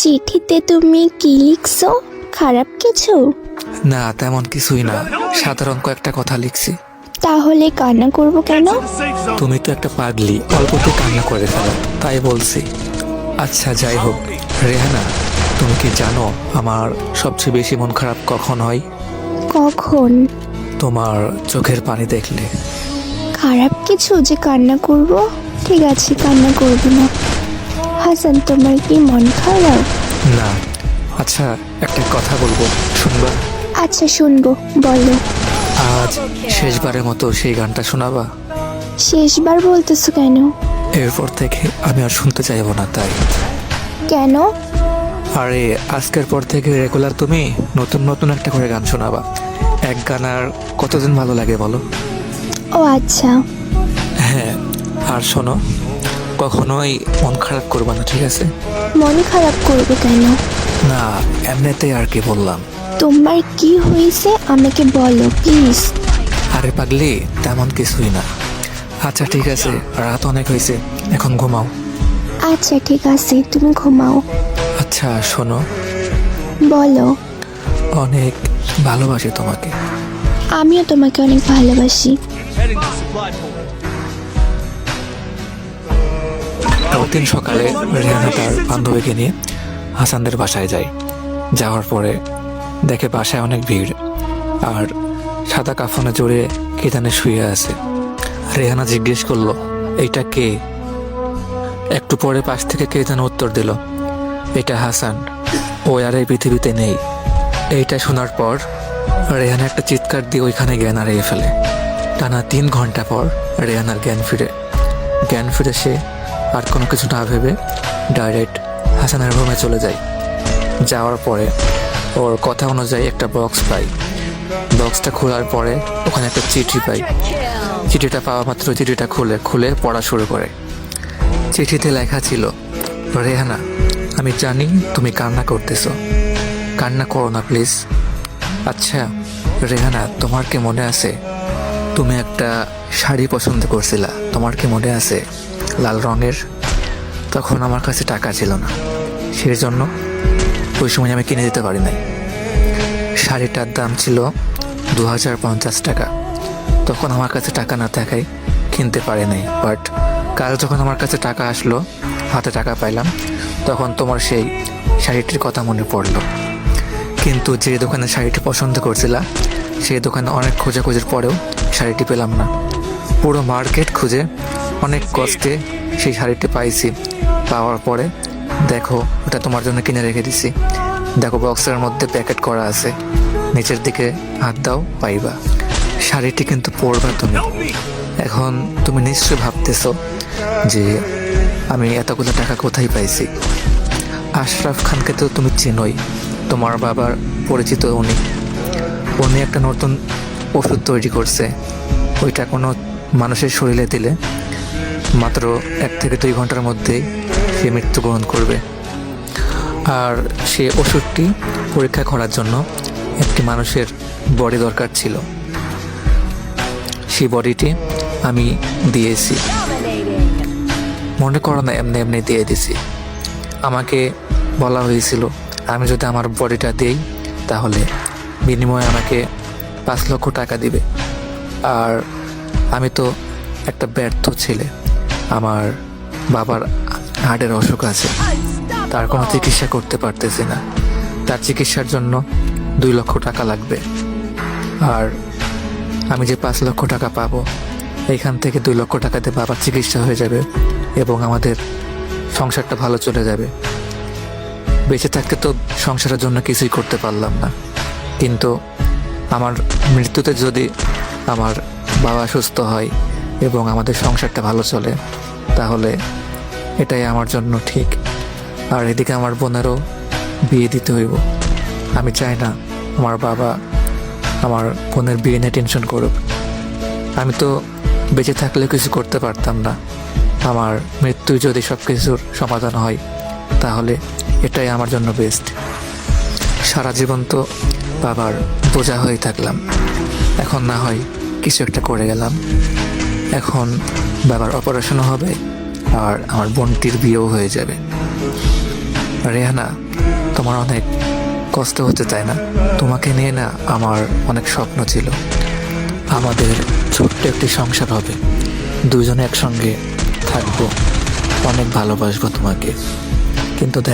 চিঠিতে তুমি কি লিখছো? খারাপ কিছু? না, তেমন কিছুই না, সাধারণ কয়েকটা কথা লিখছি। তাহলে কান্না করব কেন? তুমি তো একটা পাগলি, অল্পতে কান্না করে ফেলো, তাই বলছি। আচ্ছা যাই হোক, রেহানা, তুমি কি জানো আমার সবচেয়ে বেশি মন খারাপ কখন হয়? কখন? তোমার চোখের পানি দেখলে। খারাপ কিছু যে কান্না করব? ঠিক আছে, কান্না করব না। হাসান, তোমার কি মন খারাপ? না। আচ্ছা, একটা কথা বলবো, শুনবা? আচ্ছা শুনবো, বলো। আজ শেষবারের মতো সেই গানটা শোনাবা? শেষবার বলতেছো কেন? এরপর থেকে আমি আর শুনতে চাইবো না, তাই। কেন? আরে আজকের পর থেকে রেগুলার তুমি নতুন নতুন একটা করে গান শোনাবা। এক গান আর কতদিন ভালো লাগে বলো? ও আচ্ছা। হ্যাঁ, আর শোনো, কখনোই মন খারাপ করবা না, ঠিক আছে? মন খারাপ করবো কেন? না, এমনিতেই আর কি বললাম। তোমার কি হয়েছে আমাকে বলো প্লিজ। আরে পাগলি, তেমন কিছুই না। আচ্ছা ঠিক আছে, রাত অনেক হয়েছে, এখন ঘুমাও। আচ্ছা ঠিক আছে, তুমি ঘুমাও। আচ্ছা শোনো, বলো। অনেক ভালোবাসি তোমাকে। আমিও তোমাকে অনেক ভালোবাসি। পরদিন সকালে রেহানা তার বান্ধবীকে নিয়ে হাসানদের বাসায় যায়। যাওয়ার পরে দেখে বাসায় অনেক ভিড়, আর সাদা কাফনে জড়িয়ে কে জানে শুয়ে আছে। রেহানা জিজ্ঞেস করলো, এইটা কে? একটু পরে পাশ থেকে কে যেন উত্তর দিল, এটা হাসান, ও আর এই পৃথিবীতে নেই। এইটা শোনার পর রেহানা একটা চিৎকার দিয়ে ওইখানে জ্ঞান হারিয়ে ফেলে। টানা 3 ঘন্টা পর রেহানার জ্ঞান ফিরে সে আর কোনো কিছু না ভেবে ডাইরেক্ট হাসানের রুমে চলে যায়। যাওয়ার পরে ওর কথা অনুযায়ী একটা বক্স পাই। বক্সটা খোলার পরে ওখানে একটা চিঠি পাই। চিঠিটা পাওয়া মাত্র চিঠিটা খুলে পড়া শুরু করে। চিঠিতে লেখা ছিল, রেহানা, আমি জানি তুমি কান্না করতেছো, কান্না করো না প্লিজ। আচ্ছা রেহানা, তোমার কি মনে আছে তুমি একটা শাড়ি পছন্দ করছিলা? তোমার কি মনে আছে, লাল রঙের? তখন আমার কাছে টাকা ছিল না, সেই জন্য ওই সময় আমি কিনে দিতে পারি নাই। শাড়িটার দাম ছিল 2050 টাকা। তখন আমার কাছে টাকা না থাকায় কিনতে পারি নাই। বাট কাল যখন আমার কাছে টাকা আসলো, হাতে টাকা পাইলাম, তখন তোমার সেই শাড়িটির কথা মনে পড়লো। কিন্তু যে দোকানে শাড়িটি পছন্দ করছিলা, সেই দোকানে অনেক খোঁজাখুঁজির পরেও শাড়িটি পেলাম না। পুরো মার্কেট খুঁজে অনেক কষ্টে সেই শাড়িটি পাইছি। পাওয়ার পরে দেখো, ওটা তোমার জন্য কিনে রেখে দিছি। দেখো বক্সের মধ্যে প্যাকেট করা আছে, নিচের দিকে হাত দাও, পাইবা। শাড়িটি কিন্তু পরবা তুমি। এখন তুমি নিশ্চয়ই ভাবতেছো যে আমি এতগুলো টাকা কোথায় পাইছি। আশরাফ খানকে তো তুমি চেনোই, তোমার বাবার পরিচিত উনি একটা নতুন ওষুধ তৈরি করছে। ওইটা কোনো মানুষের শরীরে দিলে মাত্র 1 থেকে 2 ঘন্টার মধ্যেই সে মৃত্যুবরণ করবে। আর সে ওষুধটি পরীক্ষা করার জন্য একটি মানুষের বডি দরকার ছিল। সেই বডিটি আমি দিয়েছি, মনে করো না এমনি এমনি দিয়ে দিছি। আমাকে বলা হয়েছিল আমি যদি আমার বডিটা দিই তাহলে বিনিময়ে আমাকে 5 লক্ষ টাকা দিবে। আর আমি তো একটা ব্যর্থ ছেলে, আমার বাবার হার্টের অসুখ আছে, তার কোনো চিকিৎসা করতে পারতেছি না। তার চিকিৎসার জন্য 2 লক্ষ টাকা লাগবে। আর আমি যে 5 লক্ষ টাকা পাবো, এইখান থেকে 2 লক্ষ টাকাতে বাবার চিকিৎসা হয়ে যাবে এবং আমাদের সংসারটা ভালো চলে যাবে। বেঁচে থাকতে তো সংসারের জন্য কিছুই করতে পারলাম না, কিন্তু আমার মৃত্যুতে যদি আমার বাবা সুস্থ হয় এবং আমাদের সংসারটা ভালো চলে, তাহলে এটাই আমার জন্য ঠিক। আর এদিকে আমার বোনেরও বিয়ে দিতে হইব। আমি চাই না আমার বাবা আমার বোনের বিয়ে নিয়ে টেনশন করুক। আমি তো বেঁচে থাকলে কিছু করতে পারতাম না, আমার মৃত্যুই যদি সব কিছুর সমাধান হয় তাহলে এটাই আমার জন্য বেস্ট। সারা জীবন তো বাবার বোঝা হয়ে থাকলাম, এখন না হয় কিছু একটা করে গেলাম। এখন বাবার অপারেশনও হবে আর আমার বোনটির বিয়েও হয়ে যাবে। রেহানা, তোমার অনেক কষ্ট হতে চায় না? তোমাকে নিয়ে না আমার অনেক স্বপ্ন ছিল। আমাদের ছোট্ট একটি সংসার হবে, দুজনে একসঙ্গে থাকবো, অনেক ভালোবাসবো তোমাকে। কিন্তু